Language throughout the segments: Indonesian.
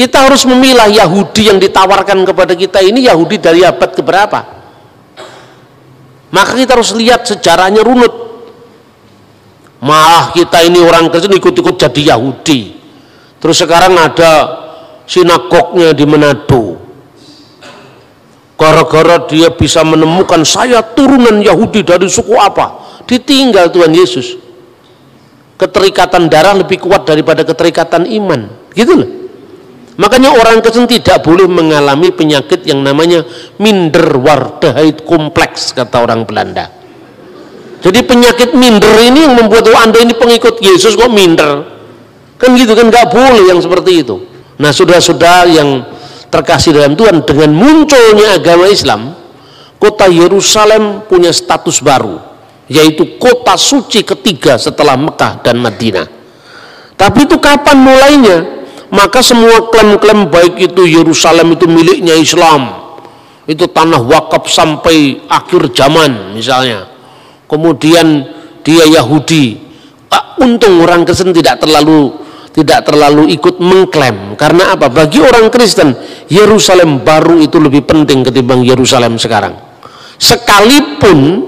Kita harus memilah Yahudi yang ditawarkan kepada kita ini Yahudi dari abad keberapa. Maka kita harus lihat sejarahnya runut. Malah kita ini orang Kristen ikut-ikut jadi Yahudi. Terus sekarang ada sinagognya di Manado. Gara-gara dia bisa menemukan saya turunan Yahudi dari suku apa, ditinggal Tuhan Yesus. Keterikatan darah lebih kuat daripada keterikatan iman, gitu loh. Makanya orang Kristen tidak boleh mengalami penyakit yang namanya minderwaardigheid kompleks, kata orang Belanda. Jadi penyakit minder ini yang membuat Anda ini pengikut Yesus kok minder, kan gitu kan, nggak boleh yang seperti itu. Nah, saudara-saudara yang terkasih dalam Tuhan, dengan munculnya agama Islam, kota Yerusalem punya status baru, yaitu kota suci ketiga setelah Mekah dan Madinah. Tapi itu kapan mulainya? Maka semua klaim-klaim baik itu Yerusalem itu miliknya Islam, itu tanah wakaf sampai akhir zaman misalnya, kemudian dia Yahudi, untung orang Kristen tidak terlalu ikut mengklaim. Karena apa? Bagi orang Kristen Yerusalem baru itu lebih penting ketimbang Yerusalem sekarang. Sekalipun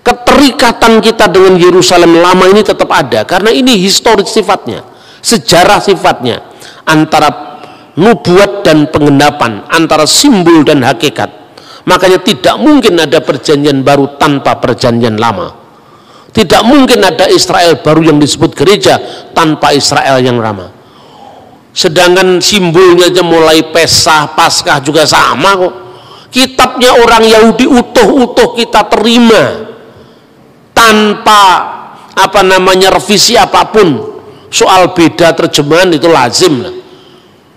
keterikatan kita dengan Yerusalem lama ini tetap ada, karena ini historis sifatnya, sejarah sifatnya, antara nubuat dan penggenapan, antara simbol dan hakikat. Makanya tidak mungkin ada perjanjian baru tanpa perjanjian lama. Tidak mungkin ada Israel baru yang disebut gereja tanpa Israel yang lama. Sedangkan simbolnya aja mulai Pesah, Paskah juga sama kok. Kitabnya orang Yahudi utuh-utuh kita terima tanpa revisi apapun. Soal beda terjemahan itu lazim lah.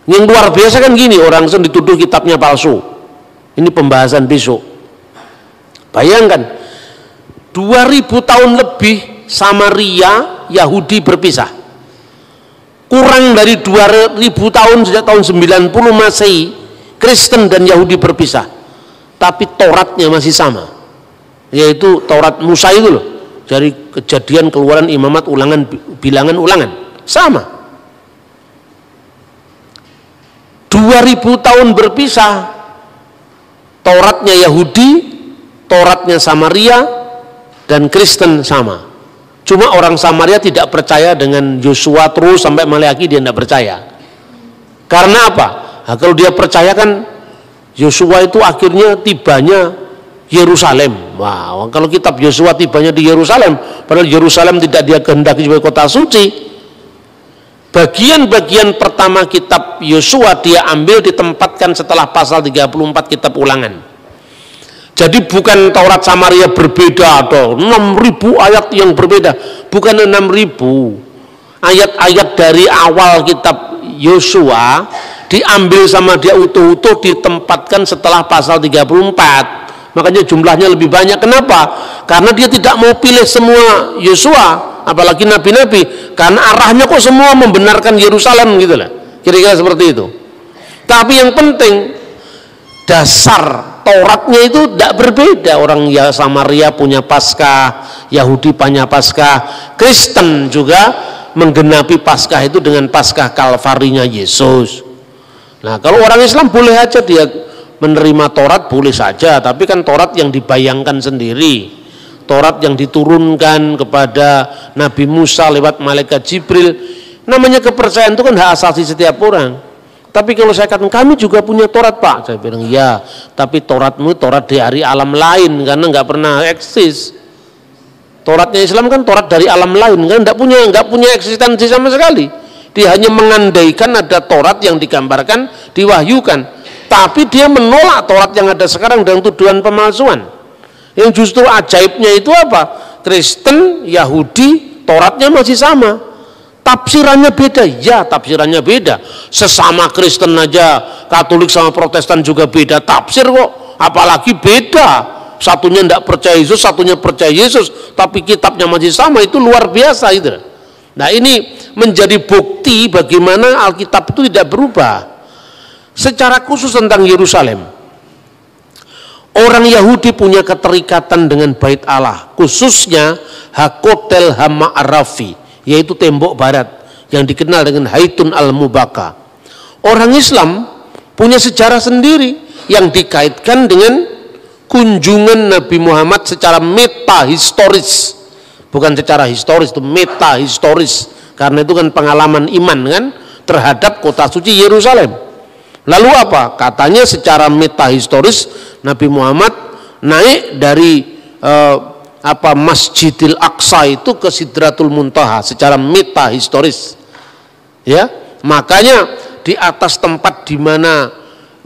Yang luar biasa kan gini, orang Kristen dituduh kitabnya palsu. Ini pembahasan besok. Bayangkan 2000 tahun lebih Samaria Yahudi berpisah. Kurang dari 2000 tahun, sejak tahun 90 Masehi Kristen dan Yahudi berpisah. Tapi Tauratnya masih sama, yaitu Taurat Musa itu loh, dari Kejadian, Keluaran, Imamat, Ulangan, Bilangan, Ulangan, sama. 2000 tahun berpisah, Tauratnya Yahudi, Tauratnya Samaria, dan Kristen sama. Cuma orang Samaria tidak percaya dengan Yosua terus sampai Maleakhi, dia tidak percaya. Karena apa? Nah, kalau dia percaya kan Yosua itu akhirnya tibanya Yerusalem. Wah, kalau kitab Yosua tibanya di Yerusalem, padahal Yerusalem tidak dia kehendaki sebagai kota suci. Bagian-bagian pertama kitab Yosua dia ambil ditempatkan setelah pasal 34 kitab Ulangan. Jadi bukan Taurat Samaria berbeda, atau 6.000 ayat yang berbeda, bukan 6.000 ayat-ayat dari awal kitab Yosua diambil sama dia utuh-utuh ditempatkan setelah pasal 34. Makanya jumlahnya lebih banyak. Kenapa? Karena dia tidak mau pilih semua Yosua, apalagi nabi-nabi, karena arahnya kok semua membenarkan Yerusalem gitu lah, kira-kira seperti itu. Tapi yang penting dasar Tauratnya itu tidak berbeda. Orang ya Samaria punya Paskah, Yahudi punya Paskah, Kristen juga menggenapi Paskah itu dengan Paskah Kalvarinya Yesus. Nah, kalau orang Islam boleh aja dia menerima Taurat, boleh saja, tapi kan Taurat yang dibayangkan sendiri, Taurat yang diturunkan kepada Nabi Musa lewat malaikat Jibril. Namanya kepercayaan itu kan hak asasi setiap orang. Tapi kalau saya katakan kami juga punya Taurat Pak, saya bilang ya, tapi Tauratmu Taurat dari alam lain, karena nggak pernah eksis. Tauratnya Islam kan Taurat dari alam lain, kan nggak punya eksistensi sama sekali. Dia hanya mengandaikan ada Taurat yang digambarkan, diwahyukan, tapi dia menolak Taurat yang ada sekarang dengan tuduhan pemalsuan. Yang justru ajaibnya itu apa? Kristen, Yahudi, Tauratnya masih sama. Tafsirannya beda, ya tafsirannya beda. Sesama Kristen aja, Katolik sama Protestan juga beda tafsir kok. Apalagi beda, satunya tidak percaya Yesus, satunya percaya Yesus, tapi kitabnya masih sama, itu luar biasa itu. Nah, ini menjadi bukti bagaimana Alkitab itu tidak berubah. Secara khusus tentang Yerusalem, orang Yahudi punya keterikatan dengan Bait Allah, khususnya Hakotel Hama'arafi, yaitu tembok barat yang dikenal dengan Haitun al-Mubaka. Orang Islam punya sejarah sendiri yang dikaitkan dengan kunjungan Nabi Muhammad secara metahistoris, bukan secara historis, itu metahistoris, karena itu kan pengalaman iman kan terhadap kota suci Yerusalem. Lalu apa? Katanya secara metahistoris Nabi Muhammad naik dari Masjidil Aqsa itu ke Sidratul Muntaha secara metahistoris. Ya, makanya di atas tempat di mana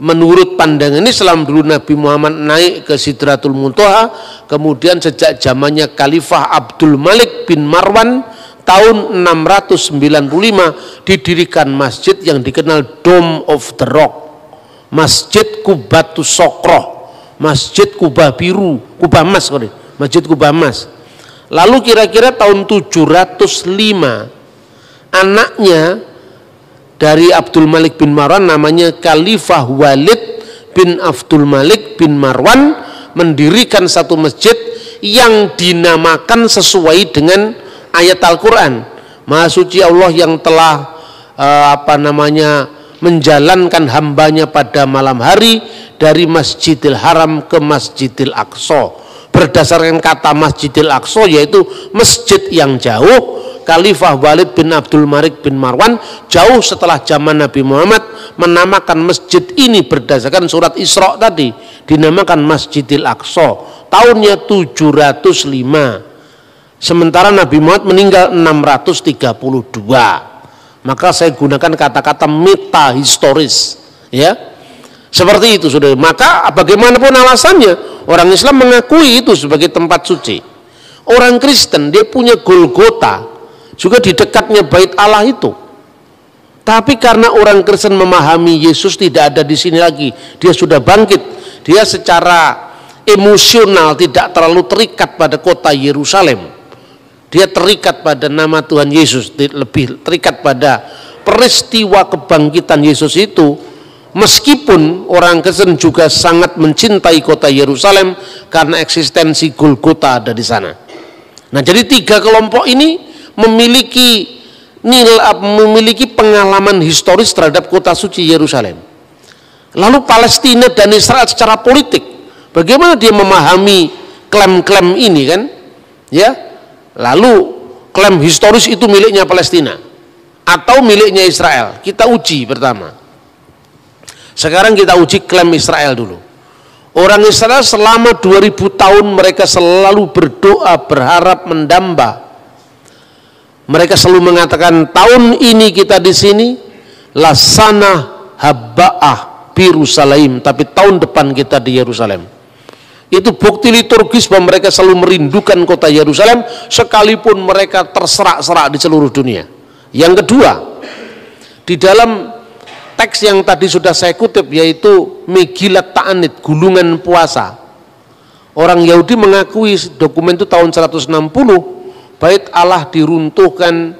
menurut pandangan Islam dulu Nabi Muhammad naik ke Sidratul Muntaha, kemudian sejak zamannya Khalifah Abdul Malik bin Marwan tahun 695 didirikan masjid yang dikenal Dome of the Rock, Masjid Qubatus Sokroh, Masjid Kubah Biru, Kubah Emas, Masjid Kubah Emas. Lalu kira-kira tahun 705 anaknya dari Abdul Malik bin Marwan namanya Khalifah Walid bin Abdul Malik bin Marwan mendirikan satu masjid yang dinamakan sesuai dengan ayat Al-Quran. Maha suci Allah yang telah menjalankan hambanya pada malam hari dari Masjidil Haram ke Masjidil Aqsa. Berdasarkan kata Masjidil Aqsa yaitu masjid yang jauh, Khalifah Walid bin Abdul Malik bin Marwan jauh setelah zaman Nabi Muhammad menamakan masjid ini berdasarkan surat Isra tadi, dinamakan Masjidil Aqsa. Tahunnya 705. Sementara Nabi Muhammad meninggal 632. Maka saya gunakan kata-kata metahistoris, ya. Seperti itu, Saudara. Maka bagaimanapun alasannya, orang Islam mengakui itu sebagai tempat suci. Orang Kristen dia punya Golgota, juga di dekatnya Bait Allah itu. Tapi karena orang Kristen memahami Yesus tidak ada di sini lagi, dia sudah bangkit, dia secara emosional tidak terlalu terikat pada kota Yerusalem. Dia terikat pada nama Tuhan Yesus, lebih terikat pada peristiwa kebangkitan Yesus itu. Meskipun orang Kristen juga sangat mencintai kota Yerusalem karena eksistensi Golgota ada di sana. Nah, jadi tiga kelompok ini memiliki pengalaman historis terhadap kota suci Yerusalem. Lalu Palestina dan Israel secara politik, bagaimana dia memahami klaim-klaim ini kan? Ya. Lalu klaim historis itu miliknya Palestina atau miliknya Israel? Kita uji pertama. Sekarang kita uji klaim Israel dulu. Orang Israel selama 2000 tahun mereka selalu berdoa, berharap, mendamba. Mereka selalu mengatakan tahun ini kita di sini lasana habba'ah Yerusalem, tapi tahun depan kita di Yerusalem. Itu bukti liturgis bahwa mereka selalu merindukan kota Yerusalem sekalipun mereka terserak-serak di seluruh dunia. Yang kedua, di dalam teks yang tadi sudah saya kutip yaitu Megilat Ta'anit, gulungan puasa. Orang Yahudi mengakui dokumen itu tahun 160 Bait Allah diruntuhkan,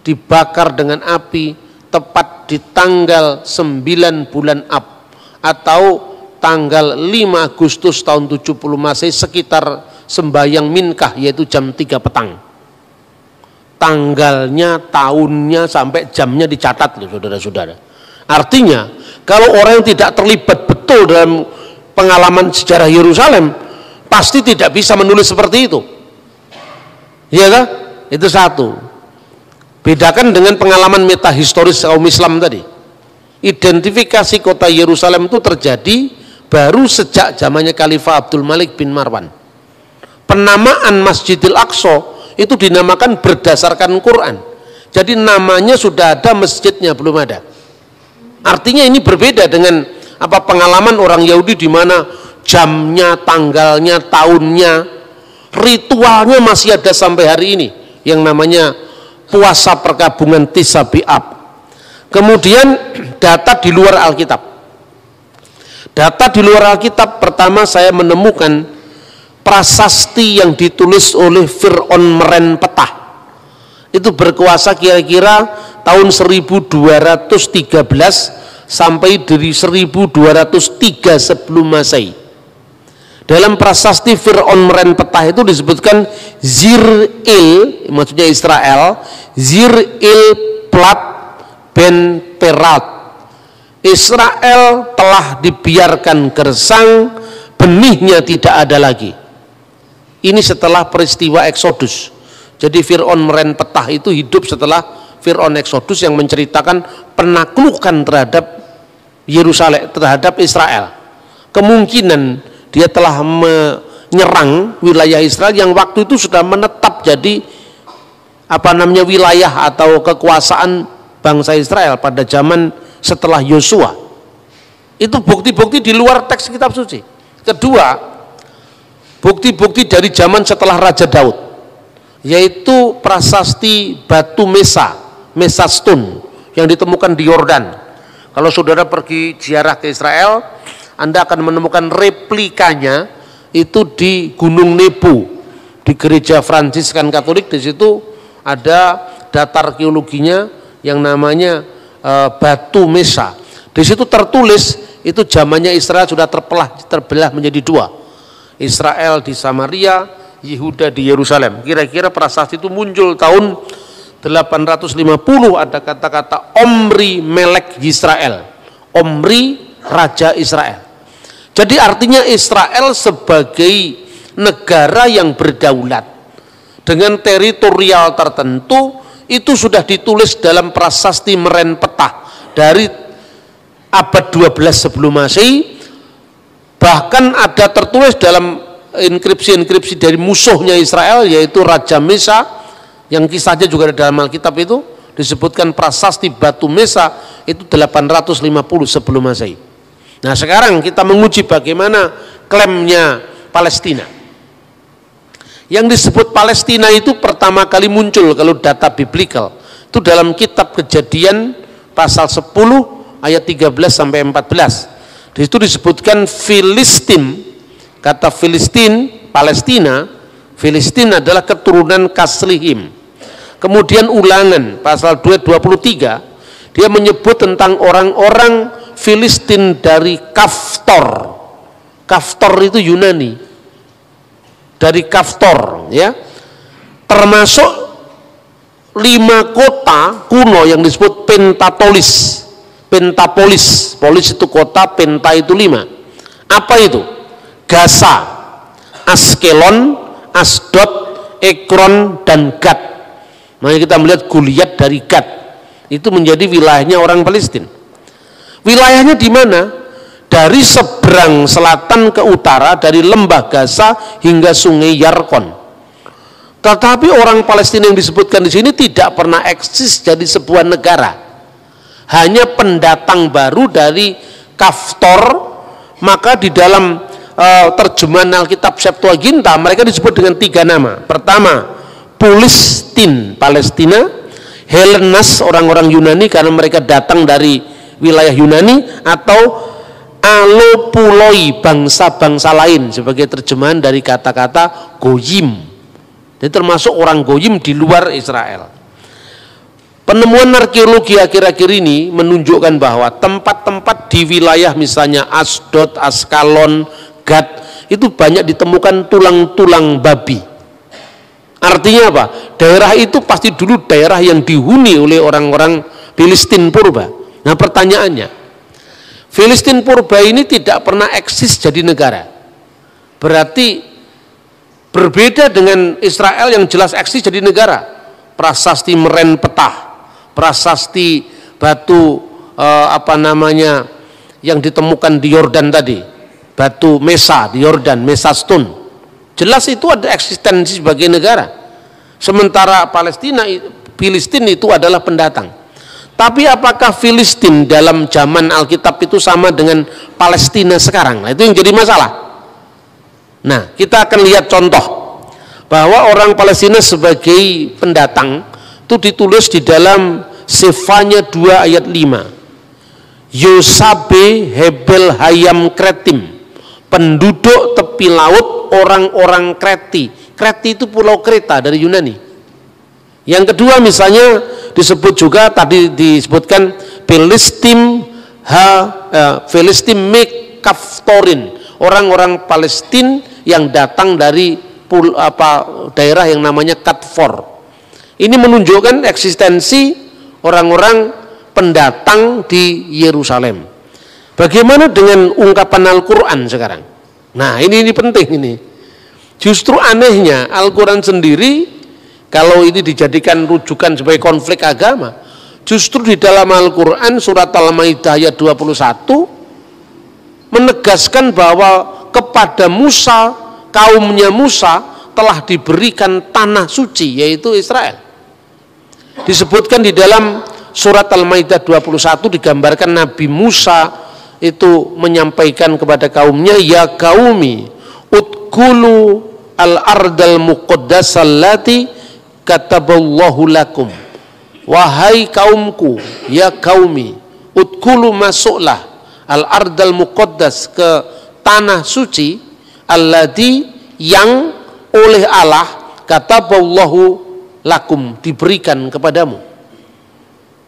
dibakar dengan api tepat di tanggal 9 bulan Ab atau tanggal 5 Agustus tahun 70 Masehi sekitar sembahyang minkah yaitu jam 3 petang. Tanggalnya, tahunnya sampai jamnya dicatat loh saudara-saudara. Artinya kalau orang yang tidak terlibat betul dalam pengalaman sejarah Yerusalem pasti tidak bisa menulis seperti itu. Iya kan? Itu satu. Bedakan dengan pengalaman metahistoris kaum Islam tadi. Identifikasi kota Yerusalem itu terjadi baru sejak zamannya Khalifah Abdul Malik bin Marwan. Penamaan Masjidil Aqsa itu dinamakan berdasarkan Quran. Jadi namanya sudah ada, masjidnya belum ada. Artinya ini berbeda dengan pengalaman orang Yahudi di mana jamnya, tanggalnya, tahunnya, ritualnya masih ada sampai hari ini yang namanya puasa perkabungan Tis'a B'Ab. Kemudian data di luar Alkitab. Data di luar Alkitab, pertama saya menemukan prasasti yang ditulis oleh Fir'aun Merenpetah. Itu berkuasa kira-kira tahun 1213 sampai dari 1203 sebelum Masehi. Dalam prasasti Fir'aun Merenpetah itu disebutkan Zir-Il, maksudnya Israel, Zir-Il Plat Ben Perat. Israel telah dibiarkan gersang, benihnya tidak ada lagi. Ini setelah peristiwa Eksodus. Jadi Fir'aun merenpetah itu hidup setelah Fir'aun Eksodus yang menceritakan penaklukan terhadap Yerusalem, terhadap Israel. Kemungkinan dia telah menyerang wilayah Israel yang waktu itu sudah menetap jadi wilayah atau kekuasaan bangsa Israel pada zaman setelah Yosua. Itu bukti-bukti di luar teks kitab suci. Kedua, bukti-bukti dari zaman setelah Raja Daud, yaitu prasasti batu Mesa Stone yang ditemukan di Yordan. Kalau saudara pergi ziarah ke Israel, Anda akan menemukan replikanya itu di Gunung Nebo, di gereja Fransiskan Katolik. Di situ ada data arkeologinya yang namanya batu Mesa. Di situ tertulis itu zamannya Israel sudah terbelah menjadi dua. Israel di Samaria, Yehuda di Yerusalem. Kira-kira prasasti itu muncul tahun 850, ada kata-kata Omri Melek Yisrael. Omri Raja Israel. Jadi artinya Israel sebagai negara yang berdaulat dengan teritorial tertentu itu sudah ditulis dalam prasasti merenpetah dari abad 12 sebelum Masehi. Bahkan ada tertulis dalam inskripsi-inskripsi dari musuhnya Israel, yaitu Raja Mesa, yang kisahnya juga ada dalam Alkitab. Itu disebutkan prasasti batu Mesa itu 850 sebelum Masehi. Nah, sekarang kita menguji bagaimana klaimnya Palestina. Yang disebut Palestina itu pertama kali muncul kalau data biblikal itu dalam kitab Kejadian pasal 10 ayat 13 sampai 14. Di situ disebutkan Filistin. Kata Filistin, Palestina, Filistin adalah keturunan Kaslihim. Kemudian Ulangan pasal 2:23 dia menyebut tentang orang-orang Filistin dari Kaftor. Kaftor itu Yunani. Dari Kaftor, ya, termasuk 5 kota kuno yang disebut Pentapolis. Polis itu kota, Penta itu 5. Apa itu? Gaza, Askelon, Asdod, Ekron, dan Gad. Maka kita melihat Goliat dari Gad itu menjadi wilayahnya orang Palestina. Wilayahnya di mana? Dari seberang selatan ke utara, dari lembah Gaza hingga sungai Yarkon. Tetapi orang Palestina yang disebutkan di sini tidak pernah eksis jadi sebuah negara. Hanya pendatang baru dari Kaftor. Maka di dalam terjemahan Alkitab Septuaginta mereka disebut dengan 3 nama. Pertama, Pulistin, Palestina. Helenas, orang-orang Yunani karena mereka datang dari wilayah Yunani. Atau Alopuloi, bangsa-bangsa lain, sebagai terjemahan dari kata-kata Goyim. Jadi termasuk orang Goyim di luar Israel. Penemuan arkeologi akhir-akhir ini menunjukkan bahwa tempat-tempat di wilayah misalnya Asdod, Askalon, Gad itu banyak ditemukan tulang-tulang babi. Artinya apa? Daerah itu pasti dulu daerah yang dihuni oleh orang-orang Filistin purba. Nah, pertanyaannya, Filistin purba ini tidak pernah eksis jadi negara. Berarti berbeda dengan Israel yang jelas eksis jadi negara. Prasasti merenpetah, prasasti batu yang ditemukan di Yordan tadi, batu Mesa di Yordan, Mesa Stone. Jelas itu ada eksistensi sebagai negara. Sementara Filistin itu adalah pendatang. Tapi apakah Filistin dalam zaman Alkitab itu sama dengan Palestina sekarang? Nah, itu yang jadi masalah. Nah, kita akan lihat contoh bahwa orang Palestina sebagai pendatang itu ditulis di dalam Sefanya 2 ayat 5. Yosabe Hebel Hayam Kretim, penduduk tepi laut orang-orang Kreti. Kreti itu pulau Kreta dari Yunani. Yang kedua misalnya disebut juga tadi disebutkan Filistin Kaftorin, orang-orang Palestina yang datang dari daerah yang namanya Katfor. Ini menunjukkan eksistensi orang-orang pendatang di Yerusalem. Bagaimana dengan ungkapan Al-Quran sekarang? Nah ini penting ini. Justru anehnya Al-Quran sendiri, kalau ini dijadikan rujukan sebagai konflik agama, justru di dalam Al-Quran surat Al-Maidah ayat 21 menegaskan bahwa kepada Musa, kaumnya Musa telah diberikan tanah suci, yaitu Israel. Disebutkan di dalam surat Al-Maidah 21 digambarkan Nabi Musa itu menyampaikan kepada kaumnya, ya qaumi udkhulu al-ardal muqaddasallati kataballahu lakum. Wahai kaumku, ya qaumi udkhulu, masuklah al-ardal muqaddas, ke tanah suci, allati, yang oleh Allah kataballahu lakum, diberikan kepadamu.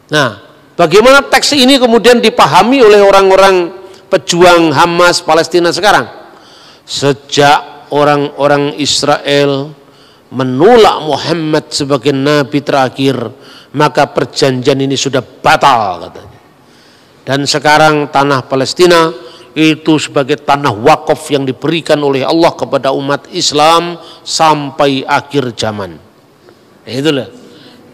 Nah, bagaimana teks ini kemudian dipahami oleh orang-orang pejuang Hamas Palestina sekarang? Sejak orang-orang Israel menolak Muhammad sebagai nabi terakhir, maka perjanjian ini sudah batal katanya. Dan sekarang tanah Palestina itu sebagai tanah wakaf yang diberikan oleh Allah kepada umat Islam sampai akhir zaman. Itulah.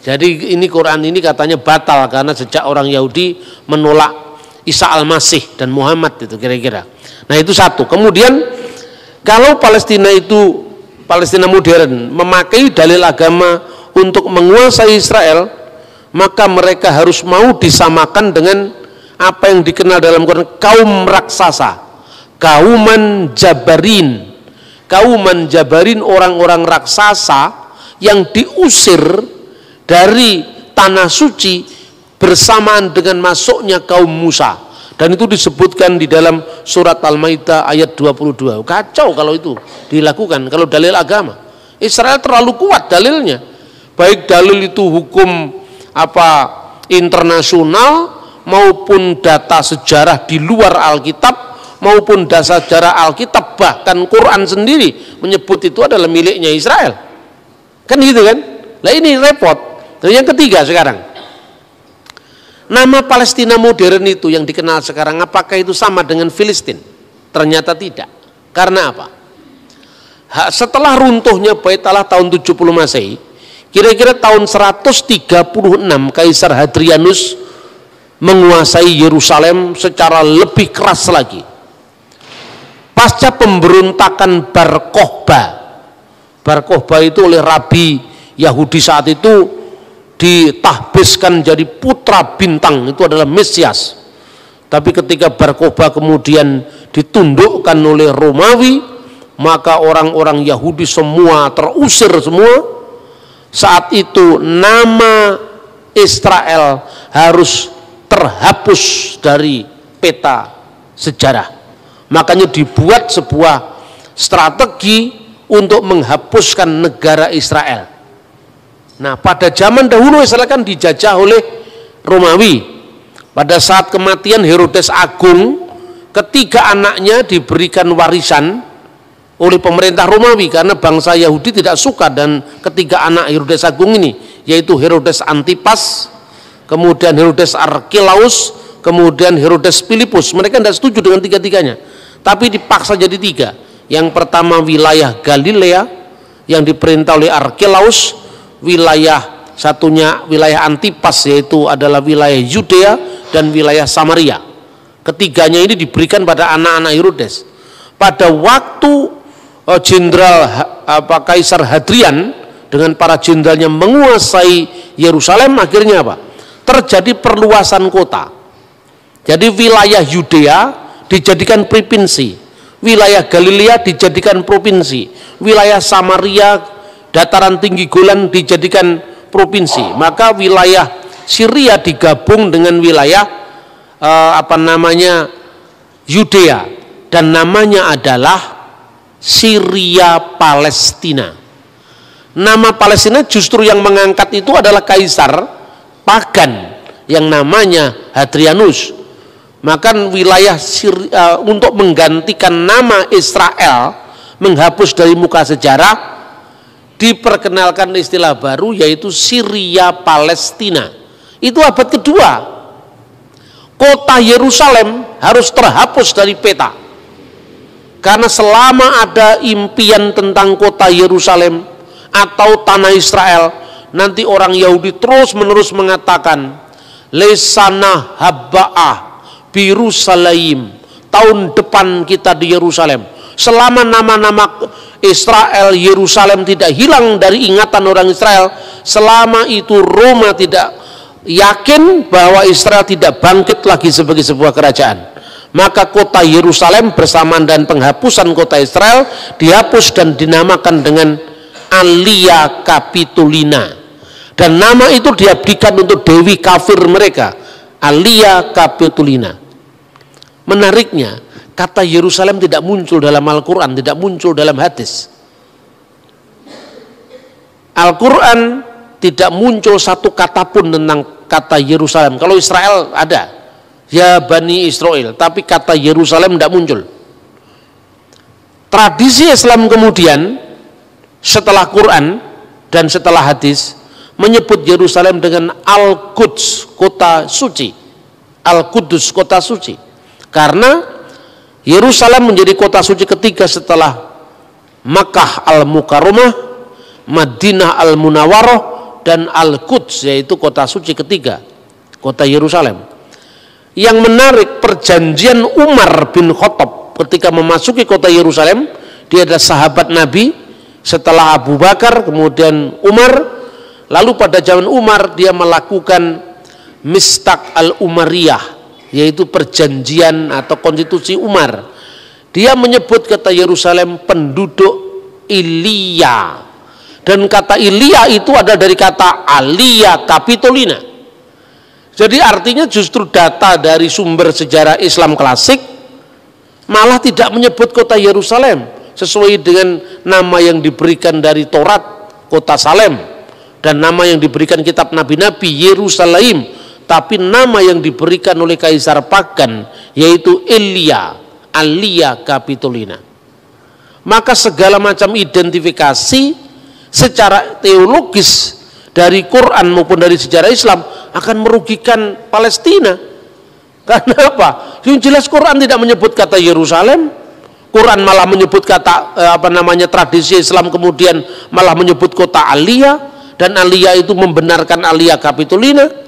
Jadi ini Quran ini katanya batal karena sejak orang Yahudi menolak Isa Al-Masih dan Muhammad, itu kira-kira. Nah itu satu. Kemudian kalau Palestina itu, Palestina modern, memakai dalil agama untuk menguasai Israel, maka mereka harus mau disamakan dengan apa yang dikenal dalam Quran kaum raksasa, kauman jabarin. Kauman jabarin, orang-orang raksasa yang diusir dari tanah suci bersamaan dengan masuknya kaum Musa, dan itu disebutkan di dalam surat Al-Maidah ayat 22. Kacau kalau itu dilakukan, kalau dalil agama. Israel terlalu kuat dalilnya, baik dalil itu hukum internasional maupun data sejarah di luar Alkitab maupun data sejarah Alkitab, bahkan Quran sendiri menyebut itu adalah miliknya Israel. Kan gitu kan? Nah ini repot. Dan yang ketiga sekarang, nama Palestina modern itu yang dikenal sekarang, apakah itu sama dengan Filistin? Ternyata tidak. Karena apa? Setelah runtuhnya Bait Allah tahun 70 Masehi, kira-kira tahun 136 Kaisar Hadrianus menguasai Yerusalem secara lebih keras lagi. Pasca pemberontakan Bar Kokhba itu oleh Rabi Yahudi saat itu ditahbiskan jadi putra bintang, itu adalah Mesias. Tapi ketika Bar Kokhba kemudian ditundukkan oleh Romawi, maka orang-orang Yahudi semua terusir semua. Saat itu nama Israel harus terhapus dari peta sejarah. Makanya dibuat sebuah strategi untuk menghapuskan negara Israel. Nah, pada zaman dahulu Israel kan dijajah oleh Romawi. Pada saat kematian Herodes Agung, ketiga anaknya diberikan warisan oleh pemerintah Romawi karena bangsa Yahudi tidak suka dan ketiga anak Herodes Agung ini, yaitu Herodes Antipas, kemudian Herodes Archelaus, kemudian Herodes Philippus. Mereka tidak setuju dengan tiga-tiganya, tapi dipaksa jadi tiga. Yang pertama wilayah Galilea yang diperintah oleh Archelaus, wilayah satunya wilayah Antipas yaitu adalah wilayah Yudea, dan wilayah Samaria. Ketiganya ini diberikan pada anak-anak Herodes. Pada waktu Kaisar Hadrian dengan para jenderalnya menguasai Yerusalem, akhirnya apa? Terjadi perluasan kota. Jadi wilayah Yudea dijadikan provinsi, wilayah Galilea dijadikan provinsi, wilayah Samaria, dataran tinggi Golan dijadikan provinsi. Maka wilayah Syria digabung dengan wilayah Yudea, dan namanya adalah Syria Palestina. Nama Palestina justru yang mengangkat itu adalah kaisar pagan yang namanya Hadrianus. Maka wilayah Syria, untuk menggantikan nama Israel, menghapus dari muka sejarah, diperkenalkan istilah baru yaitu Syria Palestina. Itu abad kedua. Kota Yerusalem harus terhapus dari peta. Karena selama ada impian tentang kota Yerusalem atau tanah Israel, nanti orang Yahudi terus menerus mengatakan lesana habba'ah birusalaim, tahun depan kita di Yerusalem. Selama nama-nama Israel, Yerusalem tidak hilang dari ingatan orang Israel, selama itu Roma tidak yakin bahwa Israel tidak bangkit lagi sebagai sebuah kerajaan, maka kota Yerusalem bersamaan dan penghapusan kota Israel dihapus dan dinamakan dengan Alia Capitolina, dan nama itu diabdikan untuk dewi kafir mereka, Alia Capitolina. Menariknya, kata Yerusalem tidak muncul dalam Al-Quran, tidak muncul dalam hadis. Al-Quran tidak muncul satu kata pun tentang kata Yerusalem. Kalau Israel ada, ya Bani Israel, tapi kata Yerusalem tidak muncul. Tradisi Islam kemudian setelah Quran dan setelah hadis menyebut Yerusalem dengan Al-Quds, kota suci. Al-Qudus, kota suci. Karena Yerusalem menjadi kota suci ketiga setelah Makkah Al-Mukarramah, Madinah Al-Munawwarah, dan Al-Quds, yaitu kota suci ketiga, kota Yerusalem. Yang menarik, perjanjian Umar bin Khattab ketika memasuki kota Yerusalem, dia adalah sahabat Nabi setelah Abu Bakar, kemudian Umar. Lalu pada zaman Umar dia melakukan Mistaq al-Umariyah, yaitu perjanjian atau konstitusi Umar. Dia menyebut kata Yerusalem penduduk Ilia, dan kata Ilia itu ada dari kata Alia Capitolina. Jadi artinya justru data dari sumber sejarah Islam klasik malah tidak menyebut kota Yerusalem sesuai dengan nama yang diberikan dari Taurat, kota Salem, dan nama yang diberikan kitab nabi-nabi, Yerusalem, tapi nama yang diberikan oleh Kaisar Pagan yaitu Elia, Alia Capitolina. Maka segala macam identifikasi secara teologis dari Quran maupun dari sejarah Islam akan merugikan Palestina. Karena apa? Yang jelas Quran tidak menyebut kata Yerusalem, Quran malah menyebut kata tradisi Islam kemudian malah menyebut kota Alia, dan Alia itu membenarkan Alia Capitolina.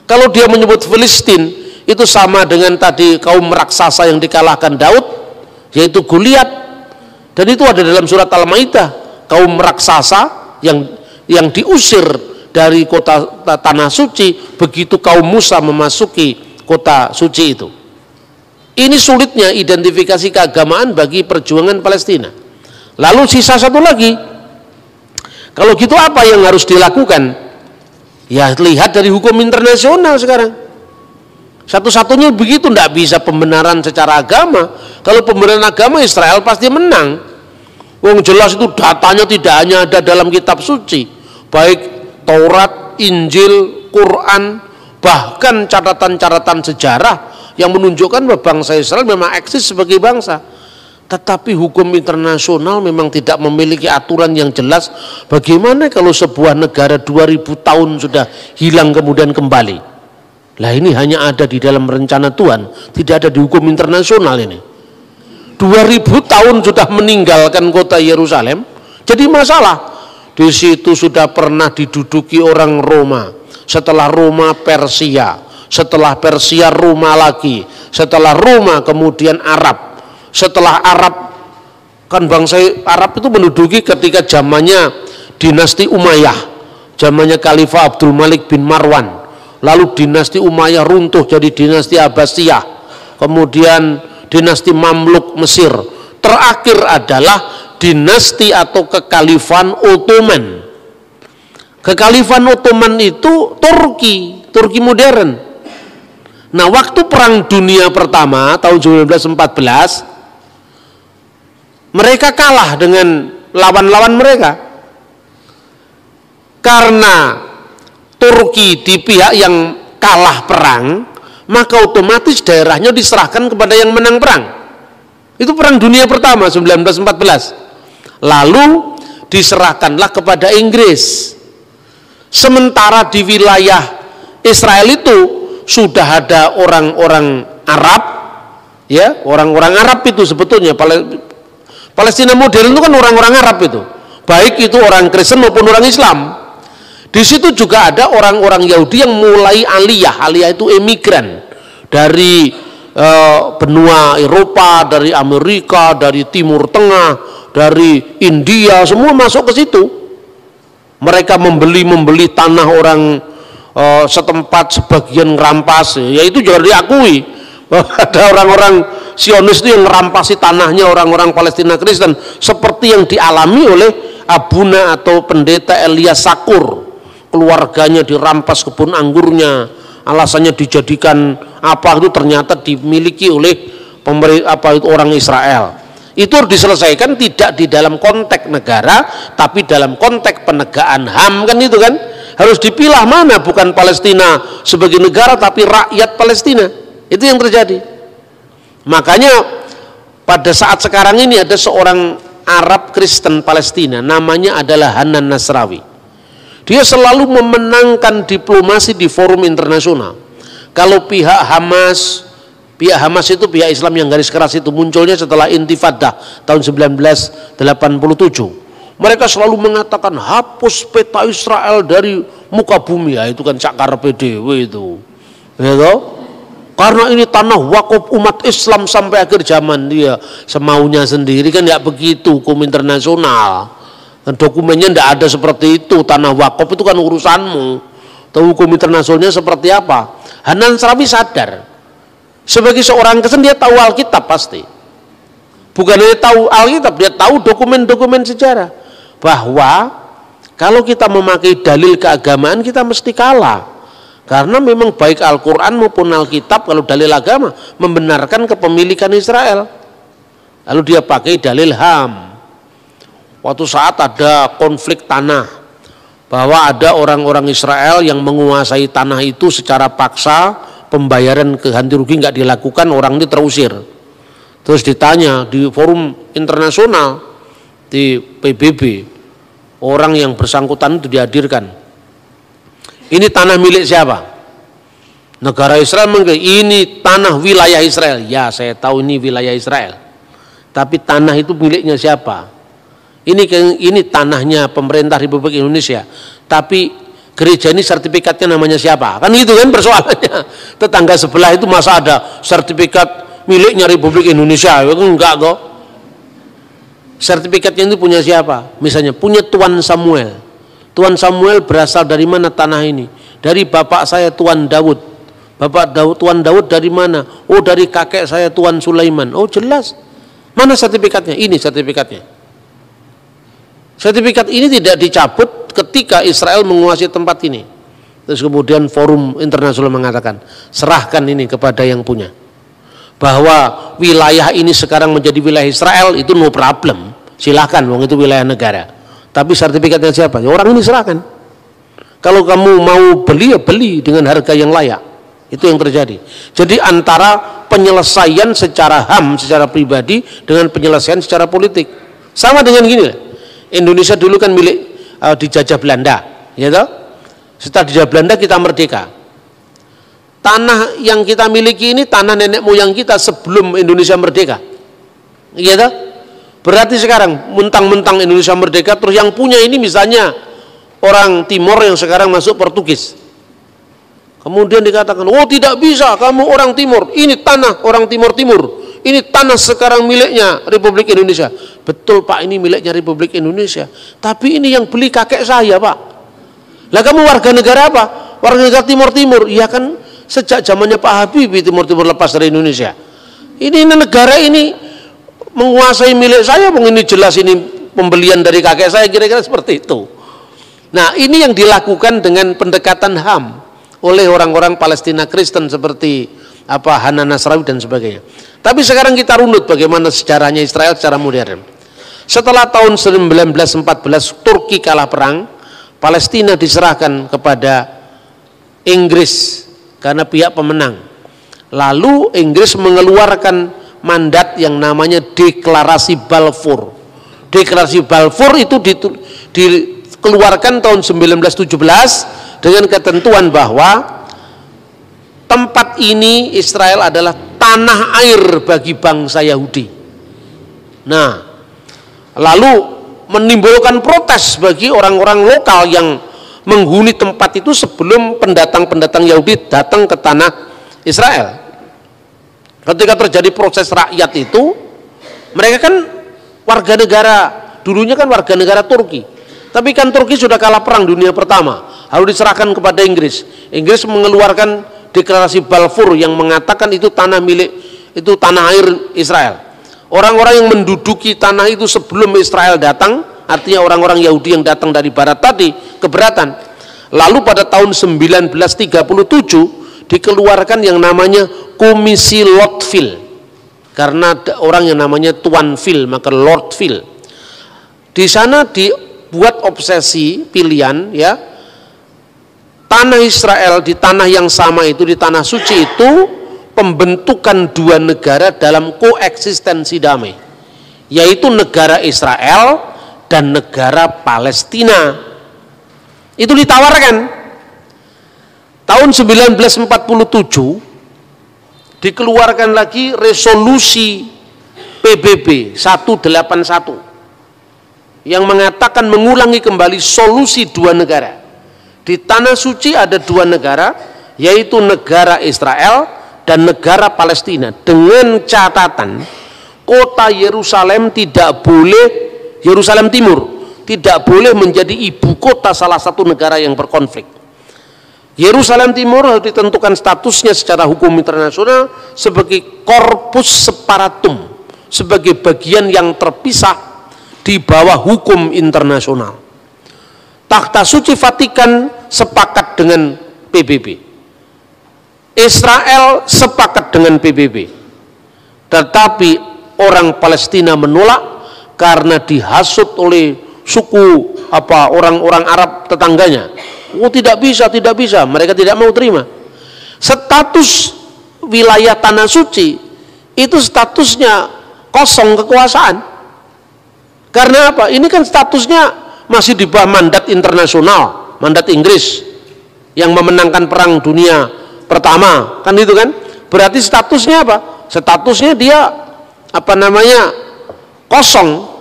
Kalau dia menyebut Filistin, itu sama dengan tadi kaum raksasa yang dikalahkan Daud, yaitu Goliat, dan itu ada dalam surat Al-Maidah, kaum raksasa yang diusir dari kota tanah suci begitu kaum Musa memasuki kota suci itu. Ini sulitnya identifikasi keagamaan bagi perjuangan Palestina. Lalu sisa satu lagi, kalau gitu apa yang harus dilakukan? Ya lihat dari hukum internasional sekarang. Satu-satunya begitu, tidak bisa pembenaran secara agama. Kalau pembenaran agama Israel pasti menang. Wong jelas itu datanya tidak hanya ada dalam kitab suci, baik Taurat, Injil, Quran, bahkan catatan-catatan sejarah yang menunjukkan bahwa bangsa Israel memang eksis sebagai bangsa. Tetapi hukum internasional memang tidak memiliki aturan yang jelas. Bagaimana kalau sebuah negara 2000 tahun sudah hilang kemudian kembali? Lah ini hanya ada di dalam rencana Tuhan, tidak ada di hukum internasional ini. 2000 tahun sudah meninggalkan kota Yerusalem, jadi masalah. Di situ sudah pernah diduduki orang Roma, setelah Roma Persia, setelah Persia Roma lagi, setelah Roma kemudian Arab, setelah Arab, kan bangsa Arab itu menduduki ketika zamannya dinasti Umayyah, zamannya Khalifah Abdul Malik bin Marwan, lalu dinasti Umayyah runtuh jadi dinasti Abbasiyah, kemudian dinasti Mamluk Mesir, terakhir adalah dinasti atau kekhalifahan Ottoman. Kekhalifahan Ottoman itu Turki modern. Nah, waktu Perang Dunia Pertama tahun 1914, mereka kalah dengan lawan-lawan mereka. Karena Turki di pihak yang kalah perang, maka otomatis daerahnya diserahkan kepada yang menang perang. Itu Perang Dunia Pertama 1914. Lalu diserahkanlah kepada Inggris. Sementara di wilayah Israel itu sudah ada orang-orang Arab Ya, orang-orang Arab itu sebetulnya Palestina modern itu kan orang-orang Arab itu. Baik itu orang Kristen maupun orang Islam. Di situ juga ada orang-orang Yahudi yang mulai aliyah. Aliyah itu emigran dari benua Eropa, dari Amerika, dari Timur Tengah, dari India, semua masuk ke situ. Mereka membeli tanah orang setempat, sebagian ngerampas, ya itu juga diakui. Ada orang-orang Zionis itu yang merampasi tanahnya orang-orang Palestina Kristen, seperti yang dialami oleh Abuna atau pendeta Elias Sakur. Keluarganya dirampas kebun anggurnya, alasannya dijadikan apa itu ternyata dimiliki oleh orang Israel. Itu harus diselesaikan tidak di dalam konteks negara, tapi dalam konteks penegakan HAM, kan itu kan harus dipilah mana bukan Palestina sebagai negara tapi rakyat Palestina. Itu yang terjadi. Makanya pada saat sekarang ini ada seorang Arab Kristen Palestina, namanya adalah Hanan Nasrawi. Dia selalu memenangkan diplomasi di forum internasional. Kalau pihak Hamas itu pihak Islam yang garis keras itu munculnya setelah Intifadah tahun 1987. Mereka selalu mengatakan hapus peta Israel dari muka bumi. Ya, itu kan cakar PDW itu. Ya toh? Karena ini tanah wakaf umat Islam sampai akhir zaman, dia semaunya sendiri, kan nggak begitu hukum internasional. Dan dokumennya nggak ada seperti itu. Tanah wakaf itu kan urusanmu. Tahu hukum internasionalnya seperti apa? Hanan Nasrawi sadar sebagai seorang Kristen dia tahu Alkitab pasti. Bukan hanya tahu Alkitab, dia tahu dokumen-dokumen sejarah. Bahwa kalau kita memakai dalil keagamaan kita mesti kalah. Karena memang baik Al-Quran maupun Alkitab kalau dalil agama membenarkan kepemilikan Israel. Lalu dia pakai dalil HAM. Waktu saat ada konflik tanah, bahwa ada orang-orang Israel yang menguasai tanah itu secara paksa, pembayaran ganti rugi nggak dilakukan, orang ini terusir. Terus ditanya di forum internasional, di PBB, orang yang bersangkutan itu dihadirkan. Ini tanah milik siapa? Negara Israel mengklaim ini tanah wilayah Israel. Ya, saya tahu ini wilayah Israel. Tapi tanah itu miliknya siapa? Ini tanahnya pemerintah Republik Indonesia. Tapi gereja ini sertifikatnya namanya siapa? Kan gitu kan persoalannya. Tetangga sebelah itu masa ada sertifikat miliknya Republik Indonesia? Enggak kok. Sertifikatnya itu punya siapa? Misalnya punya Tuan Samuel. Tuan Samuel berasal dari mana tanah ini? Dari bapak saya Tuan Daud. Tuan Daud dari mana? Oh, dari kakek saya Tuan Sulaiman. Oh, jelas. Mana sertifikatnya? Ini sertifikatnya. Sertifikat ini tidak dicabut ketika Israel menguasai tempat ini. Terus kemudian forum internasional mengatakan, serahkan ini kepada yang punya. Bahwa wilayah ini sekarang menjadi wilayah Israel itu no problem. Silahkan, wong itu wilayah negara. Tapi sertifikatnya siapa? Ya, orang ini serahkan. Kalau kamu mau beli, ya beli dengan harga yang layak. Itu yang terjadi. Jadi antara penyelesaian secara HAM, secara pribadi, dengan penyelesaian secara politik. Sama dengan gini. Indonesia dulu kan milik dijajah Belanda, ya toh? Setelah dijajah Belanda kita merdeka. Tanah yang kita miliki ini tanah nenek moyang kita sebelum Indonesia merdeka. Ya toh? Berarti sekarang mentang-mentang Indonesia merdeka, terus yang punya ini misalnya orang Timor yang sekarang masuk Portugis. Kemudian dikatakan, oh tidak bisa, kamu orang Timur, ini tanah orang Timur-Timur, ini tanah sekarang miliknya Republik Indonesia. Betul Pak, ini miliknya Republik Indonesia. Tapi ini yang beli kakek saya Pak. Lah kamu warga negara apa? Warga negara Timur-Timur. Ya kan sejak zamannya Pak Habibie Timur-Timur lepas dari Indonesia. Ini negara ini menguasai milik saya, ini jelas ini pembelian dari kakek saya, kira-kira seperti itu. Nah, ini yang dilakukan dengan pendekatan HAM oleh orang-orang Palestina Kristen seperti Hanan Nasrawi dan sebagainya. Tapi sekarang kita runut bagaimana sejarahnya Israel secara modern. Setelah tahun 1914 Turki kalah perang, Palestina diserahkan kepada Inggris karena pihak pemenang. Lalu Inggris mengeluarkan mandat yang namanya Deklarasi Balfour. Deklarasi Balfour itu dikeluarkan tahun 1917 dengan ketentuan bahwa tempat ini Israel adalah tanah air bagi bangsa Yahudi. Nah, lalu menimbulkan protes bagi orang-orang lokal yang menghuni tempat itu sebelum pendatang-pendatang Yahudi datang ke tanah Israel. Ketika terjadi proses rakyat itu, mereka kan warga negara, dulunya kan warga negara Turki. Tapi kan Turki sudah kalah perang dunia pertama, harus diserahkan kepada Inggris. Inggris mengeluarkan deklarasi Balfour yang mengatakan itu tanah milik, itu tanah air Israel. Orang-orang yang menduduki tanah itu sebelum Israel datang, artinya orang-orang Yahudi yang datang dari barat tadi, keberatan. Lalu pada tahun 1937 dikeluarkan yang namanya Komisi Lordville, karena ada orang yang namanya Tuan Ville, maka Lordville. Di sana dibuat obsesi pilihan, ya, tanah Israel di tanah yang sama itu, di tanah suci itu, pembentukan dua negara dalam koeksistensi damai, yaitu negara Israel dan negara Palestina. Itu ditawarkan. Tahun 1947 dikeluarkan lagi resolusi PBB 181 yang mengatakan mengulangi kembali solusi dua negara. Di tanah suci ada dua negara, yaitu negara Israel dan negara Palestina, dengan catatan kota Yerusalem tidak boleh, Yerusalem Timur tidak boleh menjadi ibu kota salah satu negara yang berkonflik. Yerusalem Timur harus ditentukan statusnya secara hukum internasional sebagai corpus separatum, sebagai bagian yang terpisah di bawah hukum internasional. Takhta Suci Vatikan sepakat dengan PBB. Israel sepakat dengan PBB. Tetapi orang Palestina menolak karena dihasut oleh suku orang-orang Arab tetangganya. Oh, tidak bisa, mereka tidak mau terima. Status wilayah tanah suci itu statusnya kosong kekuasaan. Karena apa? Ini kan statusnya masih di bawah mandat internasional, mandat Inggris yang memenangkan perang dunia pertama, kan itu kan? Berarti statusnya apa? Statusnya dia kosong.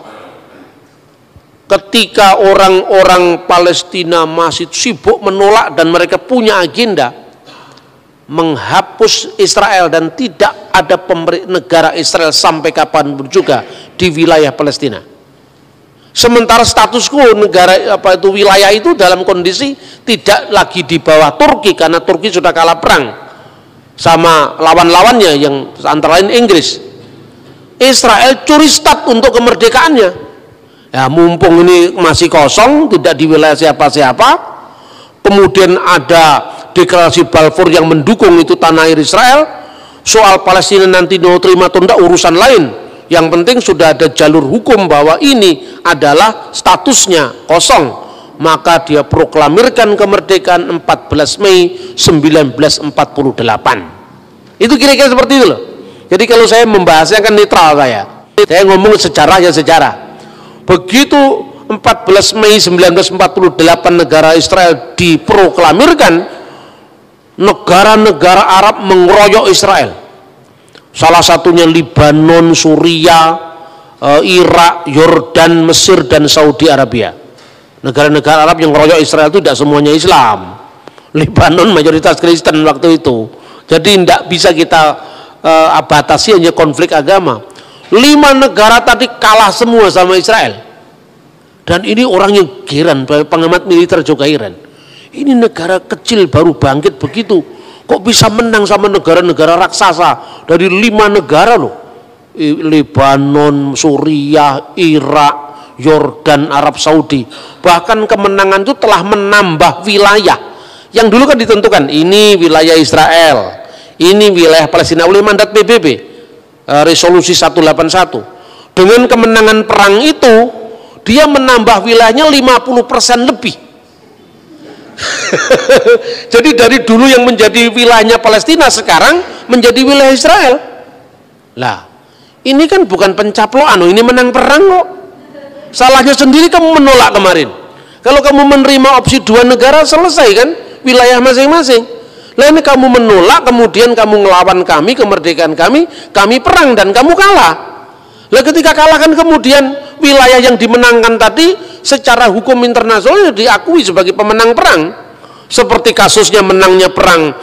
Ketika orang-orang Palestina masih sibuk menolak dan mereka punya agenda menghapus Israel dan tidak ada negara Israel sampai kapanpun juga di wilayah Palestina. Sementara status quo negara wilayah itu dalam kondisi tidak lagi di bawah Turki karena Turki sudah kalah perang sama lawan-lawannya yang antara lain Inggris. Israel curi start untuk kemerdekaannya. Ya, mumpung ini masih kosong, tidak di wilayah siapa-siapa, kemudian ada deklarasi Balfour yang mendukung itu tanah air Israel. Soal Palestina nanti mau terima atau tidak urusan lain. Yang penting sudah ada jalur hukum bahwa ini adalah statusnya kosong. Maka dia proklamirkan kemerdekaan 14 Mei 1948. Itu kira-kira seperti itu loh. Jadi kalau saya membahasnya kan netral saya ngomong sejarah ya sejarah. Begitu 14 Mei 1948 negara Israel diproklamirkan, negara-negara Arab mengeroyok Israel. Salah satunya Libanon, Suriah, Irak, Yordan, Mesir, dan Saudi Arabia. Negara-negara Arab yang mengeroyok Israel itu tidak semuanya Islam. Libanon mayoritas Kristen waktu itu. Jadi tidak bisa kita batasi hanya konflik agama. 5 negara tadi kalah semua sama Israel. Dan ini orang yang heran, pengamat militer juga heran. Ini negara kecil baru bangkit begitu, kok bisa menang sama negara-negara raksasa dari 5 negara loh. Lebanon, Suriah, Irak, Yordan, Arab Saudi. Bahkan kemenangan itu telah menambah wilayah. Yang dulu kan ditentukan, ini wilayah Israel, ini wilayah Palestina oleh mandat PBB. Resolusi 181. Dengan kemenangan perang itu dia menambah wilayahnya 50% lebih. Jadi dari dulu yang menjadi wilayahnya Palestina sekarang menjadi wilayah Israel. Lah, ini kan bukan pencaplokan, ini menang perang kok. Salahnya sendiri kamu menolak kemarin. Kalau kamu menerima opsi 2 negara selesai kan wilayah masing-masing. Lah ini kamu menolak, kemudian kamu ngelawan kami, kemerdekaan kami perang dan kamu kalah. Lah ketika kalah kan kemudian wilayah yang dimenangkan tadi secara hukum internasional diakui sebagai pemenang perang. Seperti kasusnya menangnya perang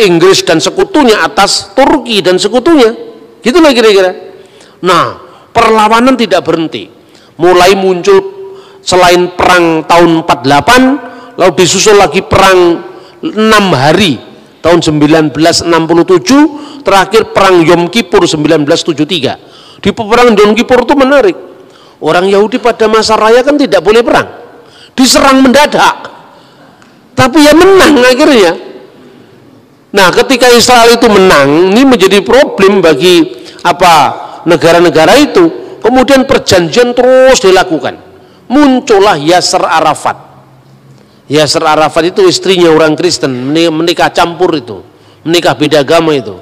Inggris dan sekutunya atas Turki dan sekutunya. Gitulah kira-kira. Nah, perlawanan tidak berhenti. Mulai muncul selain perang tahun 48, lalu disusul lagi perang 6 hari tahun 1967, terakhir perang Yom Kippur 1973. Di perang Yom Kippur itu menarik. Orang Yahudi pada masa raya kan tidak boleh perang, diserang mendadak, tapi ya menang akhirnya. Nah, ketika Israel itu menang, ini menjadi problem bagi negara-negara itu. Kemudian perjanjian terus dilakukan. Muncullah Yasser Arafat. Yasser Arafat itu istrinya orang Kristen, menikah campur itu, menikah beda agama itu.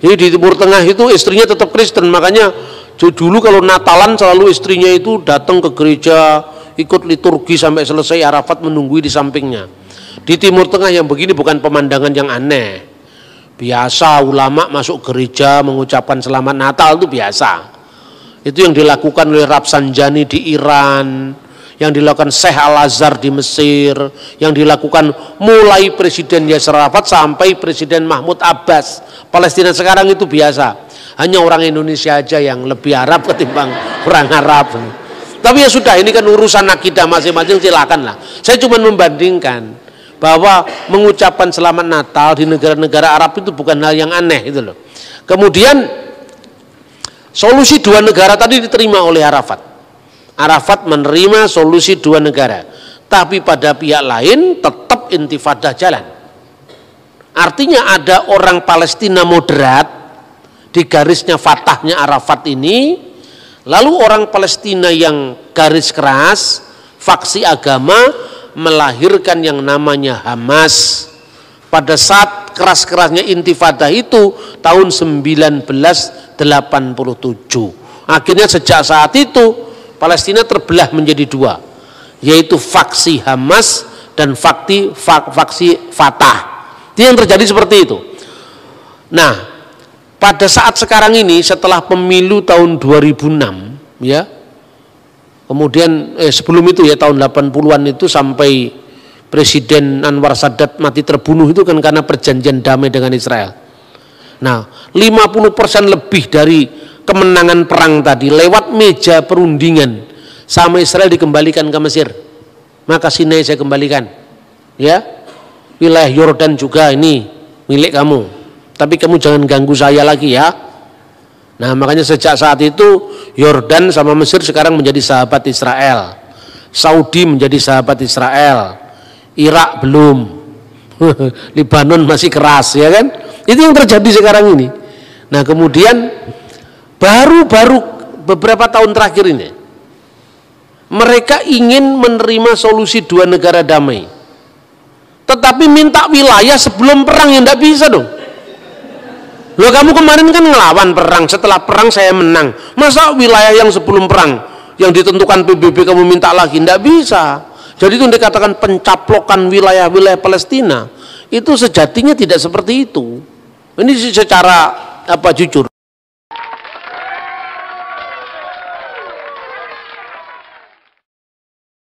Jadi di Timur Tengah itu istrinya tetap Kristen, makanya dulu kalau Natalan selalu istrinya itu datang ke gereja, ikut liturgi sampai selesai, Arafat menunggui di sampingnya. Di Timur Tengah yang begini bukan pemandangan yang aneh. Biasa ulama masuk gereja mengucapkan selamat Natal itu biasa. Itu yang dilakukan oleh Rafsanjani di Iran, yang dilakukan Syekh Al-Azhar di Mesir, yang dilakukan mulai Presiden Yasser Arafat sampai Presiden Mahmud Abbas. Palestina sekarang itu biasa. Hanya orang Indonesia aja yang lebih Arab ketimbang orang Arab. Tapi ya sudah, ini kan urusan akidah masing-masing, silakanlah. Saya cuma membandingkan bahwa mengucapkan selamat Natal di negara-negara Arab itu bukan hal yang aneh itu loh. Kemudian solusi dua negara tadi diterima oleh Arafat. Arafat menerima solusi dua negara, tapi pada pihak lain tetap intifadah jalan. Artinya ada orang Palestina moderat di garisnya Fatahnya Arafat ini, lalu orang Palestina yang garis keras, faksi agama, melahirkan yang namanya Hamas. Pada saat keras-kerasnya intifadah itu tahun 1987. Akhirnya sejak saat itu Palestina terbelah menjadi dua, yaitu faksi Hamas dan faksi Fatah. Itu yang terjadi seperti itu. Nah, pada saat sekarang ini setelah pemilu tahun 2006 ya, kemudian sebelum itu ya tahun 80-an itu sampai Presiden Anwar Sadat mati terbunuh itu kan karena perjanjian damai dengan Israel. Nah, 50% lebih dari kemenangan perang tadi lewat meja perundingan sama Israel dikembalikan ke Mesir. Maka Sinai saya kembalikan, ya, wilayah Yordan juga ini milik kamu, tapi kamu jangan ganggu saya lagi ya. Nah, makanya sejak saat itu Yordan sama Mesir sekarang menjadi sahabat Israel, Saudi menjadi sahabat Israel, Irak belum, Lebanon masih keras ya kan. Itu yang terjadi sekarang ini. Nah, kemudian baru beberapa tahun terakhir ini mereka ingin menerima solusi dua negara damai, tetapi minta wilayah sebelum perang, yang tidak bisa dong. Loh, kamu kemarin kan ngelawan perang, setelah perang saya menang, masa wilayah yang sebelum perang yang ditentukan PBB kamu minta lagi? Tidak bisa. Jadi itu dikatakan pencaplokan wilayah-wilayah Palestina itu sejatinya tidak seperti itu. Ini secara jujur.